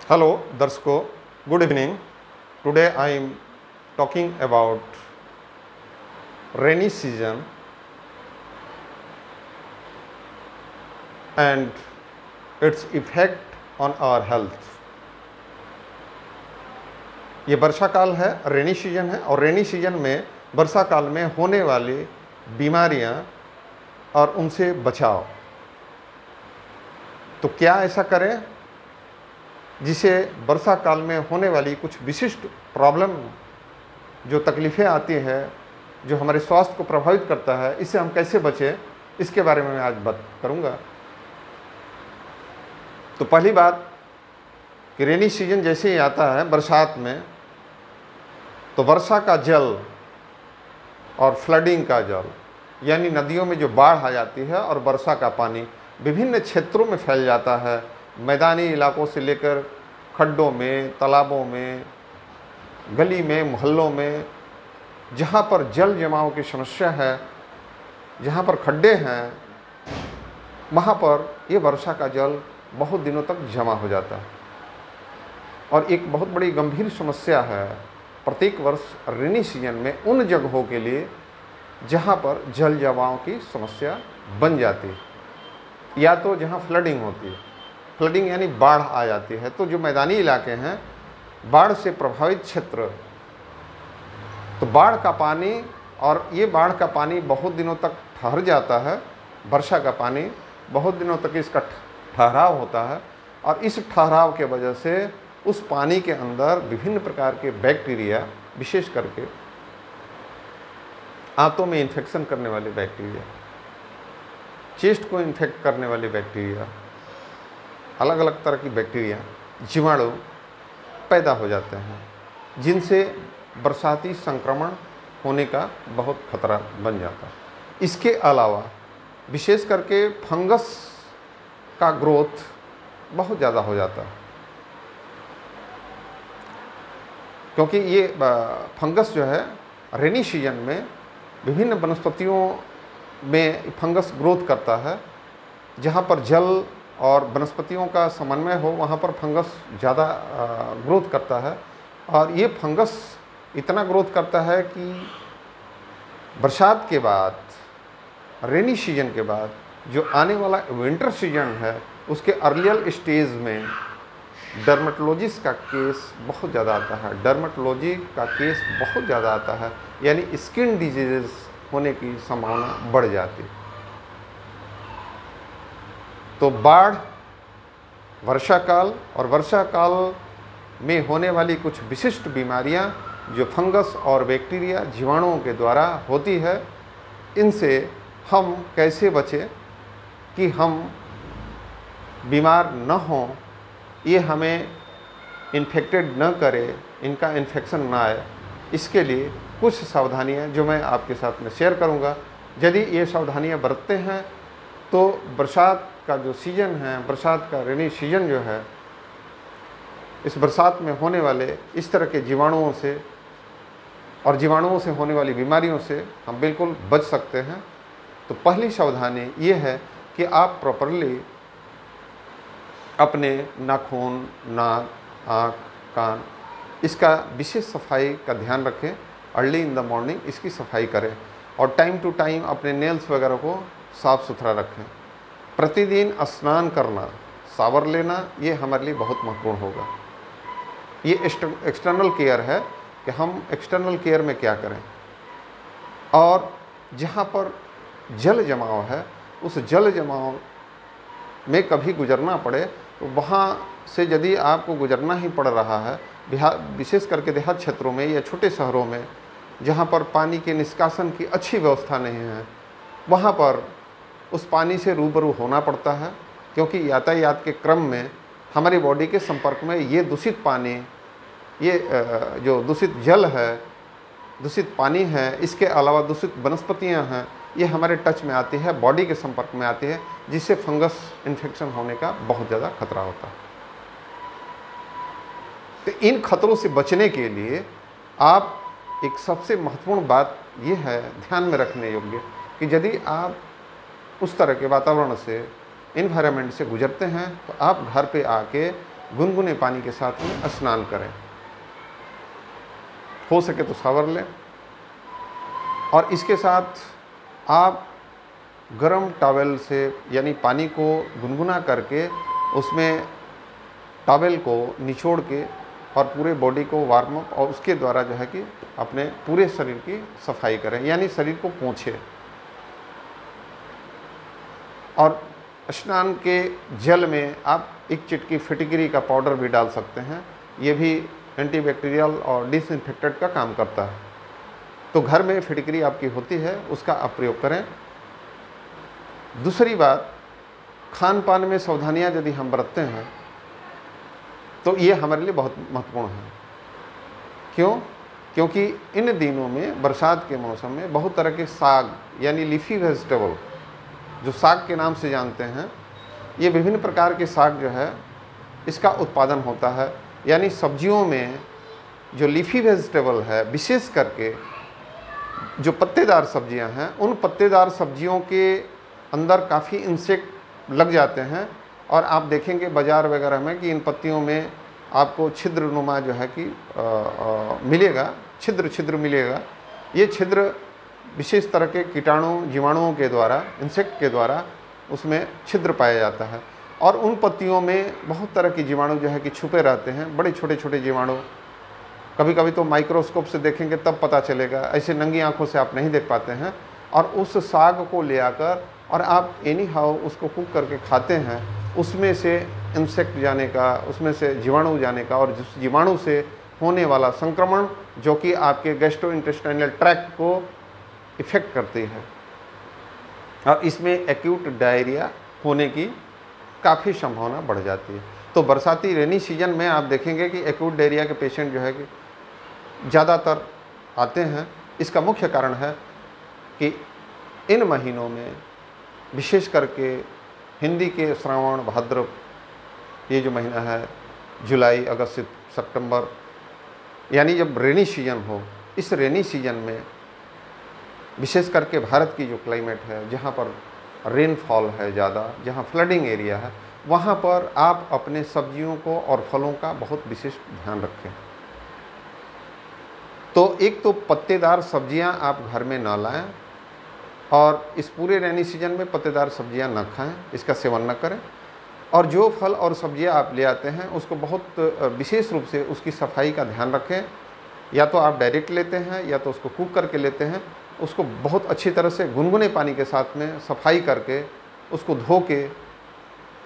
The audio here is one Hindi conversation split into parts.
हेलो दर्शकों, good evening. Today I am talking about rainy season and its effect on our health. ये वर्षा काल है, रेनी सीजन है, और रेनी सीजन में वर्षा काल में होने वाली बीमारियां और उनसे बचाव। तो क्या ऐसा करें जिसे वर्षा काल में होने वाली कुछ विशिष्ट प्रॉब्लम, जो तकलीफ़ें आती है, जो हमारे स्वास्थ्य को प्रभावित करता है, इससे हम कैसे बचें, इसके बारे में मैं आज बात करूंगा। तो पहली बात कि रेनी सीजन जैसे ही आता है बरसात में, तो वर्षा का जल और फ्लडिंग का जल, यानी नदियों में जो बाढ़ आ जाती है और वर्षा का पानी विभिन्न क्षेत्रों में फैल जाता है। मैदानी इलाकों से लेकर खड्डों में, तालाबों में, गली में, मोहल्लों में, जहाँ पर जल जमाव की समस्या है, जहाँ पर खड्डे हैं, वहाँ पर ये वर्षा का जल बहुत दिनों तक जमा हो जाता है। और एक बहुत बड़ी गंभीर समस्या है प्रत्येक वर्ष रेनी सीजन में उन जगहों के लिए जहाँ पर जल जमाव की समस्या बन जाती है, या तो जहाँ फ्लडिंग होती है। फ्लडिंग यानी बाढ़ आ जाती है। तो जो मैदानी इलाके हैं, बाढ़ से प्रभावित क्षेत्र, तो बाढ़ का पानी, और ये बाढ़ का पानी बहुत दिनों तक ठहर जाता है। वर्षा का पानी बहुत दिनों तक इसका ठहराव होता है, और इस ठहराव के वजह से उस पानी के अंदर विभिन्न प्रकार के बैक्टीरिया, विशेष करके आंतों में इन्फेक्शन करने वाले बैक्टीरिया, चेस्ट को इन्फेक्ट करने वाले बैक्टीरिया, अलग अलग तरह की बैक्टीरिया, जीवाणु पैदा हो जाते हैं, जिनसे बरसाती संक्रमण होने का बहुत खतरा बन जाता है। इसके अलावा विशेष करके फंगस का ग्रोथ बहुत ज़्यादा हो जाता है, क्योंकि ये फंगस जो है रेनी सीजन में विभिन्न वनस्पतियों में फंगस ग्रोथ करता है। जहाँ पर जल और वनस्पतियों का समन्वय हो, वहाँ पर फंगस ज़्यादा ग्रोथ करता है। और ये फंगस इतना ग्रोथ करता है कि बरसात के बाद, रेनी सीजन के बाद जो आने वाला विंटर सीजन है, उसके अर्लियर स्टेज में डर्मेटोलॉजिस्ट का केस बहुत ज़्यादा आता है। डर्मेटोलॉजी का केस बहुत ज़्यादा आता है, यानी स्किन डिजीज़ होने की संभावना बढ़ जाती है। तो बाढ़, वर्षा काल और वर्षा काल में होने वाली कुछ विशिष्ट बीमारियां जो फंगस और बैक्टीरिया, जीवाणुओं के द्वारा होती है, इनसे हम कैसे बचें कि हम बीमार न हों, ये हमें इन्फेक्टेड न करे, इनका इन्फेक्शन ना आए। इसके लिए कुछ सावधानियां जो मैं आपके साथ में शेयर करूंगा। यदि ये सावधानियां बरतते हैं तो बरसात का जो सीज़न है, बरसात का रेनी सीजन जो है, इस बरसात में होने वाले इस तरह के जीवाणुओं से और जीवाणुओं से होने वाली बीमारियों से हम बिल्कुल बच सकते हैं। तो पहली सावधानी ये है कि आप प्रॉपरली अपने नाखून, नाक, आँख, कान, इसका विशेष सफाई का ध्यान रखें। अर्ली इन द मॉर्निंग इसकी सफाई करें, और टाइम टू टाइम अपने नेल्स वगैरह को साफ़ सुथरा रखें। प्रतिदिन स्नान करना, शावर लेना, ये हमारे लिए बहुत महत्वपूर्ण होगा। ये एक्सटर्नल केयर है कि हम एक्सटर्नल केयर में क्या करें। और जहाँ पर जल जमाव है, उस जल जमाव में कभी गुजरना पड़े, तो वहाँ से यदि आपको गुजरना ही पड़ रहा है, विशेष करके देहात क्षेत्रों में या छोटे शहरों में जहाँ पर पानी के निष्कासन की अच्छी व्यवस्था नहीं है, वहाँ पर उस पानी से रूबरू होना पड़ता है, क्योंकि यातायात के क्रम में हमारी बॉडी के संपर्क में ये दूषित पानी, ये जो दूषित जल है, दूषित पानी है, इसके अलावा दूषित वनस्पतियाँ हैं, ये हमारे टच में आती है, बॉडी के संपर्क में आती है, जिससे फंगस इन्फेक्शन होने का बहुत ज़्यादा खतरा होता है। तो इन खतरों से बचने के लिए आप, एक सबसे महत्वपूर्ण बात ये है ध्यान में रखने योग्य, कि यदि आप उस तरह के वातावरण से, इन्वायरमेंट से गुजरते हैं, तो आप घर पे आके गुनगुने पानी के साथ में स्नान करें। हो सके तो शावर लें, और इसके साथ आप गरम टॉवेल से, यानी पानी को गुनगुना करके उसमें टॉवेल को निचोड़ के और पूरे बॉडी को वार्म अप, और उसके द्वारा जो है कि अपने पूरे शरीर की सफाई करें, यानी शरीर को पोंछें। और स्नान के जल में आप एक चिटकी फिटकरी का पाउडर भी डाल सकते हैं, ये भी एंटीबैक्टीरियल और डिसइंफेक्टेंट का काम करता है। तो घर में फिटकरी आपकी होती है, उसका आप प्रयोग करें। दूसरी बात, खान पान में सावधानियाँ यदि हम बरतते हैं तो ये हमारे लिए बहुत महत्वपूर्ण है। क्यों? क्योंकि इन दिनों में, बरसात के मौसम में, बहुत तरह के साग यानी लीफी वेजिटेबल, जो साग के नाम से जानते हैं, ये विभिन्न प्रकार के साग जो है इसका उत्पादन होता है। यानी सब्जियों में जो लीफी वेजिटेबल है, विशेष करके जो पत्तेदार सब्जियां हैं, उन पत्तेदार सब्जियों के अंदर काफ़ी इंसेक्ट लग जाते हैं, और आप देखेंगे बाज़ार वगैरह में कि इन पत्तियों में आपको छिद्रनुमा जो है कि मिलेगा, छिद्र मिलेगा। ये छिद्र विशेष तरह के कीटाणु जीवाणुओं के द्वारा, इंसेक्ट के द्वारा उसमें छिद्र पाया जाता है, और उन पत्तियों में बहुत तरह के जीवाणु जो है कि छुपे रहते हैं, बड़े छोटे छोटे जीवाणु। कभी कभी तो माइक्रोस्कोप से देखेंगे तब पता चलेगा, ऐसे नंगी आंखों से आप नहीं देख पाते हैं। और उस साग को ले आकर और आप एनी हाउ उसको कुक करके खाते हैं, उसमें से इंसेक्ट जाने का, उसमें से जीवाणु जाने का, और जिस जीवाणु से होने वाला संक्रमण जो कि आपके गैस्ट्रोइंटेस्टाइनल ट्रैक्ट को इफ़ेक्ट करती है, और इसमें एक्यूट डायरिया होने की काफ़ी संभावना बढ़ जाती है। तो बरसाती रेनी सीजन में आप देखेंगे कि एक्यूट डायरिया के पेशेंट जो है कि ज़्यादातर आते हैं। इसका मुख्य कारण है कि इन महीनों में, विशेष करके हिंदी के श्रावण भाद्र, ये जो महीना है, जुलाई अगस्त सितंबर, यानी जब रेनी सीजन हो, इस रेनी सीजन में विशेष करके भारत की जो क्लाइमेट है, जहाँ पर रेनफॉल है ज़्यादा, जहाँ फ्लडिंग एरिया है, वहाँ पर आप अपने सब्जियों को और फलों का बहुत विशेष ध्यान रखें। तो एक तो पत्तेदार सब्जियां आप घर में ना लाएं, और इस पूरे रेनी सीजन में पत्तेदार सब्जियां ना खाएं, इसका सेवन न करें। और जो फल और सब्जियां आप ले आते हैं उसको बहुत विशेष रूप से उसकी सफाई का ध्यान रखें। या तो आप डायरेक्ट लेते हैं या तो उसको कुक करके लेते हैं, उसको बहुत अच्छी तरह से गुनगुने पानी के साथ में सफाई करके उसको धो के,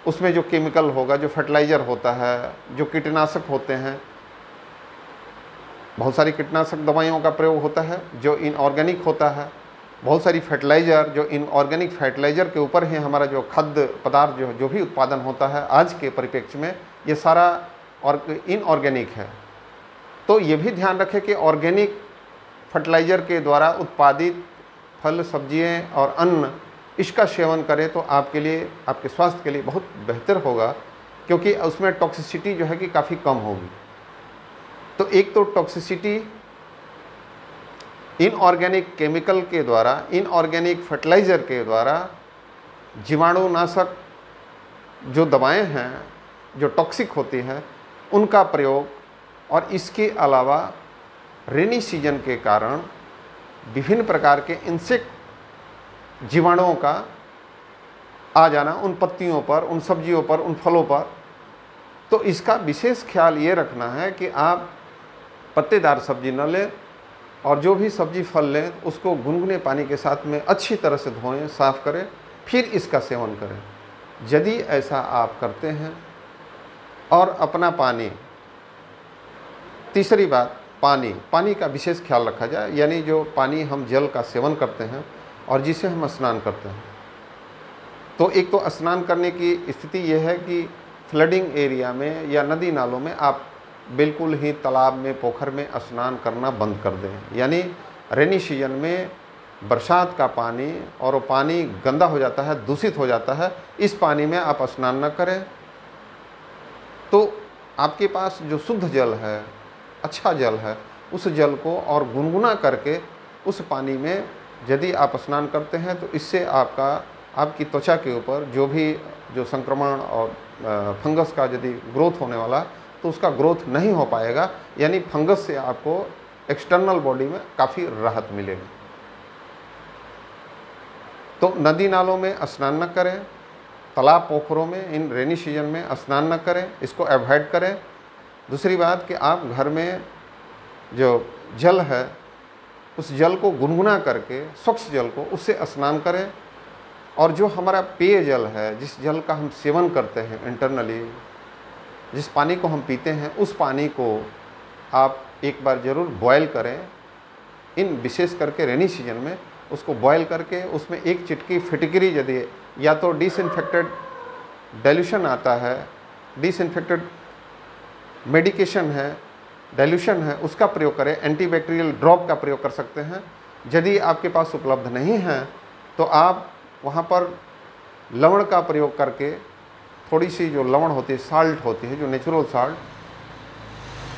उसमें जो केमिकल होगा, जो फर्टिलाइज़र होता है, जो कीटनाशक होते हैं, बहुत सारी कीटनाशक दवाइयों का प्रयोग होता है जो इनऑर्गेनिक होता है, बहुत सारी फर्टिलाइज़र जो इनऑर्गेनिक फर्टिलाइज़र के ऊपर ही हमारा जो खाद्य पदार्थ जो भी उत्पादन होता है आज के परिप्रेक्ष्य में, ये सारा इनऑर्गेनिक है। तो ये भी ध्यान रखें कि ऑर्गेनिक फर्टिलाइज़र के द्वारा उत्पादित फल, सब्जियाँ और अन्न, इसका सेवन करें तो आपके लिए, आपके स्वास्थ्य के लिए बहुत बेहतर होगा, क्योंकि उसमें टॉक्सिसिटी जो है कि काफ़ी कम होगी। तो एक तो टॉक्सिसिटी इनऑर्गेनिक केमिकल के द्वारा, इनऑर्गेनिक फर्टिलाइज़र के द्वारा, जीवाणुनाशक जो दवाएं हैं जो टॉक्सिक होती हैं उनका प्रयोग, और इसके अलावा रेनी सीजन के कारण विभिन्न प्रकार के इंसेक्ट जीवाणुओं का आ जाना उन पत्तियों पर, उन सब्जियों पर, उन फलों पर। तो इसका विशेष ख्याल ये रखना है कि आप पत्तेदार सब्जी न लें, और जो भी सब्जी फल लें उसको गुनगुने पानी के साथ में अच्छी तरह से धोएं, साफ़ करें, फिर इसका सेवन करें। यदि ऐसा आप करते हैं और अपना पानी, तीसरी बात, पानी का विशेष ख्याल रखा जाए, यानी जो पानी हम जल का सेवन करते हैं और जिसे हम स्नान करते हैं। तो एक तो स्नान करने की स्थिति यह है कि फ्लडिंग एरिया में या नदी नालों में आप बिल्कुल ही तालाब में, पोखर में स्नान करना बंद कर दें। यानी रेनी सीजन में बरसात का पानी, और वो पानी गंदा हो जाता है, दूषित हो जाता है, इस पानी में आप स्नान न करें। तो आपके पास जो शुद्ध जल है, अच्छा जल है, उस जल को और गुनगुना करके उस पानी में यदि आप स्नान करते हैं तो इससे आपकी त्वचा के ऊपर जो भी जो संक्रमण और फंगस का यदि ग्रोथ होने वाला, तो उसका ग्रोथ नहीं हो पाएगा, यानी फंगस से आपको एक्सटर्नल बॉडी में काफ़ी राहत मिलेगी। तो नदी नालों में स्नान न करें, तालाब पोखरों में इन रेनी सीजन में स्नान न करें, इसको अवॉइड करें। दूसरी बात कि आप घर में जो जल है उस जल को गुनगुना करके, स्वच्छ जल को, उससे स्नान करें। और जो हमारा पेय जल है, जिस जल का हम सेवन करते हैं इंटरनली, जिस पानी को हम पीते हैं, उस पानी को आप एक बार ज़रूर बॉयल करें। इन विशेष करके रेनी सीजन में उसको बॉयल करके उसमें एक चिटकी फिटकरी यदि, या तो डिसइंफेक्टेड डाइल्यूशन आता है, डिसइंफेक्टेड मेडिकेशन है, डाइल्यूशन है, उसका प्रयोग करें। एंटीबैक्टीरियल ड्रॉप का प्रयोग कर सकते हैं। यदि आपके पास उपलब्ध नहीं है तो आप वहाँ पर लवण का प्रयोग करके, थोड़ी सी जो लवण होती है, साल्ट होती है, जो नेचुरल साल्ट,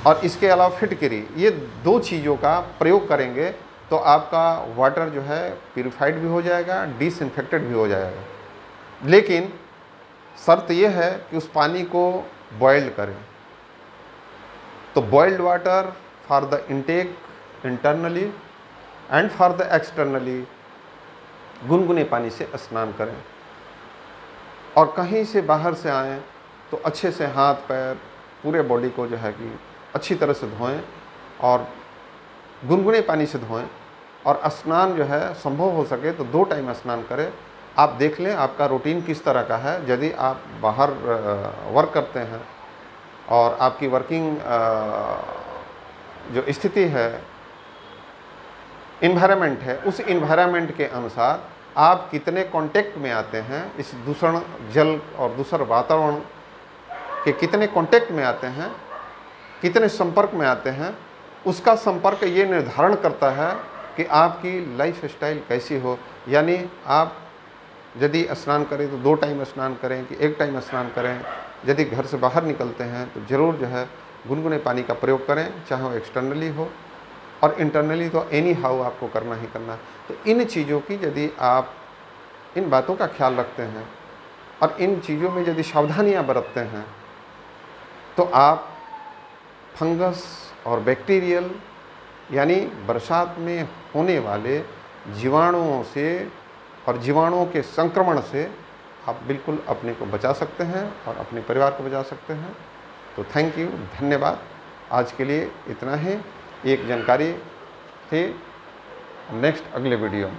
और इसके अलावा फिटकरी, ये 2 चीज़ों का प्रयोग करेंगे तो आपका वाटर जो है प्यूरिफाइड भी हो जाएगा, डिसइंफेक्टेड भी हो जाएगा। लेकिन शर्त यह है कि उस पानी को बॉइल्ड करें। तो boiled water for the intake internally and for the externally, गुनगुने पानी से स्नान करें। और कहीं से बाहर से आएँ तो अच्छे से हाथ पैर पूरे बॉडी को जो है कि अच्छी तरह से धोएं और गुनगुने पानी से धोएं। और स्नान जो है संभव हो सके तो 2 टाइम स्नान करें। आप देख लें आपका रूटीन किस तरह का है। यदि आप बाहर वर्क करते हैं और आपकी वर्किंग जो स्थिति है, इन्वायरमेंट है, उस इन्वायरमेंट के अनुसार आप कितने कांटेक्ट में आते हैं, इस दूषण जल और दूसर वातावरण के कितने कांटेक्ट में आते हैं, कितने संपर्क में आते हैं, उसका संपर्क ये निर्धारण करता है कि आपकी लाइफ स्टाइल कैसी हो। यानी आप यदि स्नान करें तो 2 टाइम स्नान करें कि 1 टाइम स्नान करें। यदि घर से बाहर निकलते हैं तो ज़रूर जो है गुनगुने पानी का प्रयोग करें, चाहे वो एक्सटर्नली हो, और इंटरनली तो एनी हाउ आपको करना ही करना है। तो इन चीज़ों की यदि आप इन बातों का ख्याल रखते हैं और इन चीज़ों में यदि सावधानियां बरतते हैं तो आप फंगस और बैक्टीरियल, यानी बरसात में होने वाले जीवाणुओं से और जीवाणुओं के संक्रमण से आप बिल्कुल अपने को बचा सकते हैं और अपने परिवार को बचा सकते हैं। तो थैंक यू, धन्यवाद। आज के लिए इतना ही, एक जानकारी थी। नेक्स्ट अगले वीडियो में